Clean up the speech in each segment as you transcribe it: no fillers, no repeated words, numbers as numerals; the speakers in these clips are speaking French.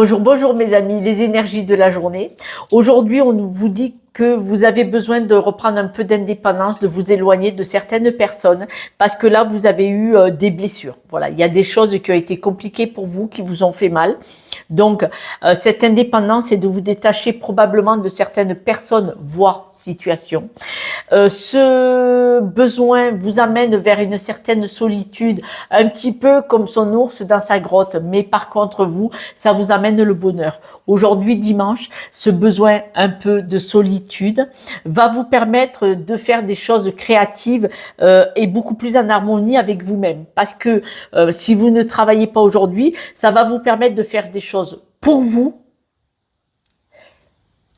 Bonjour, bonjour mes amis, les énergies de la journée. Aujourd'hui, on vous dit que vous avez besoin de reprendre un peu d'indépendance, de vous éloigner de certaines personnes, parce que là, vous avez eu des blessures. Voilà, il y a des choses qui ont été compliquées pour vous, qui vous ont fait mal. Donc, cette indépendance, c'est de vous détacher probablement de certaines personnes, voire situations. Ce besoin vous amène vers une certaine solitude, un petit peu comme son ours dans sa grotte, mais par contre vous, ça vous amène le bonheur. Aujourd'hui, dimanche, ce besoin un peu de solitude va vous permettre de faire des choses créatives et beaucoup plus en harmonie avec vous-même. Parce que si vous ne travaillez pas aujourd'hui, ça va vous permettre de faire des choses pour vous,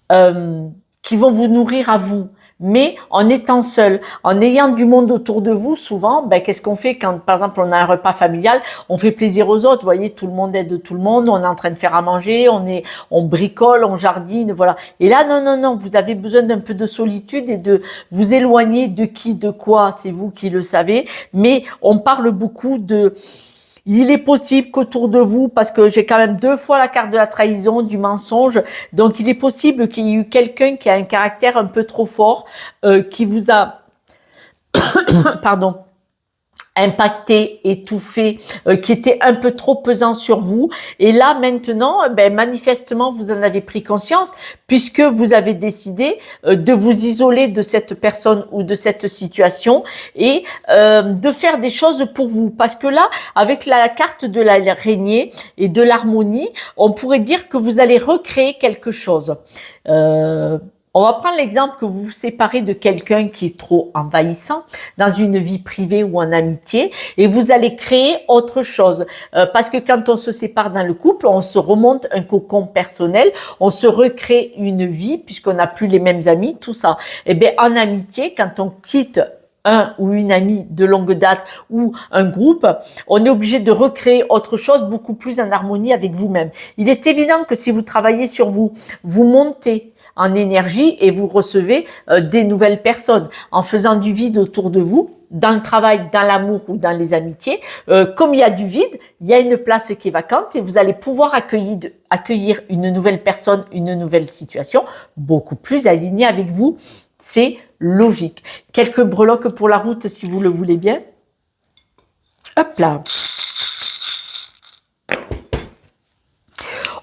qui vont vous nourrir à vous. Mais en étant seul, en ayant du monde autour de vous, souvent, qu'est-ce qu'on fait quand, par exemple, on a un repas familial, on fait plaisir aux autres, vous voyez, tout le monde aide tout le monde, on est en train de faire à manger, on bricole, on jardine, voilà. Et là, non, non, non, vous avez besoin d'un peu de solitude et de vous éloigner de qui, de quoi, c'est vous qui le savez. Mais on parle beaucoup de... Il est possible qu'autour de vous, parce que j'ai quand même 2 fois la carte de la trahison, du mensonge, donc il est possible qu'il y ait eu quelqu'un qui a un caractère un peu trop fort, qui vous a, pardon, impacté, étouffé, qui était un peu trop pesant sur vous. Et là, maintenant, manifestement, vous en avez pris conscience, puisque vous avez décidé de vous isoler de cette personne ou de cette situation et de faire des choses pour vous. Parce que là, avec la carte de l'araignée et de l'harmonie, on pourrait dire que vous allez recréer quelque chose. On va prendre l'exemple que vous vous séparez de quelqu'un qui est trop envahissant dans une vie privée ou en amitié et vous allez créer autre chose. Parce que quand on se sépare dans le couple, on se remonte un cocon personnel, on se recrée une vie puisqu'on n'a plus les mêmes amis, tout ça. Et bien en amitié, quand on quitte un ou une amie de longue date ou un groupe, on est obligé de recréer autre chose beaucoup plus en harmonie avec vous-même. Il est évident que si vous travaillez sur vous, vous montez en énergie et vous recevez des nouvelles personnes en faisant du vide autour de vous, dans le travail, dans l'amour ou dans les amitiés. Comme il y a du vide, il y a une place qui est vacante et vous allez pouvoir accueillir une nouvelle personne, une nouvelle situation beaucoup plus alignée avec vous. C'est logique. Quelques breloques pour la route si vous le voulez bien. Hop là.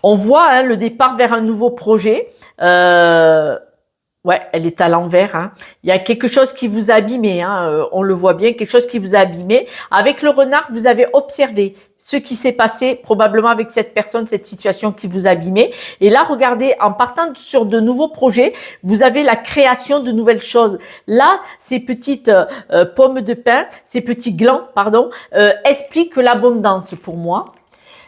On voit le départ vers un nouveau projet. Ouais, elle est à l'envers. Il y a quelque chose qui vous a abîmé. On le voit bien, quelque chose qui vous a abîmé. Avec le renard, vous avez observé ce qui s'est passé probablement avec cette personne, cette situation qui vous a abîmé. Et là, regardez, en partant sur de nouveaux projets, vous avez la création de nouvelles choses. Là, ces petites pommes de pin, ces petits glands, pardon, expliquent l'abondance pour moi.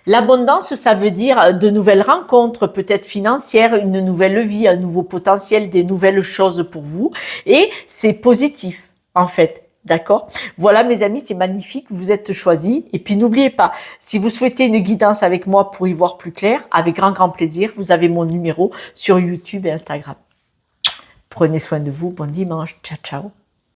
L'abondance, ça veut dire de nouvelles rencontres, peut-être financières, une nouvelle vie, un nouveau potentiel, des nouvelles choses pour vous. Et c'est positif, en fait. D'accord? Voilà, mes amis, c'est magnifique. Vous êtes choisis. Et puis, n'oubliez pas, si vous souhaitez une guidance avec moi pour y voir plus clair, avec grand, grand plaisir, vous avez mon numéro sur YouTube et Instagram. Prenez soin de vous. Bon dimanche. Ciao, ciao.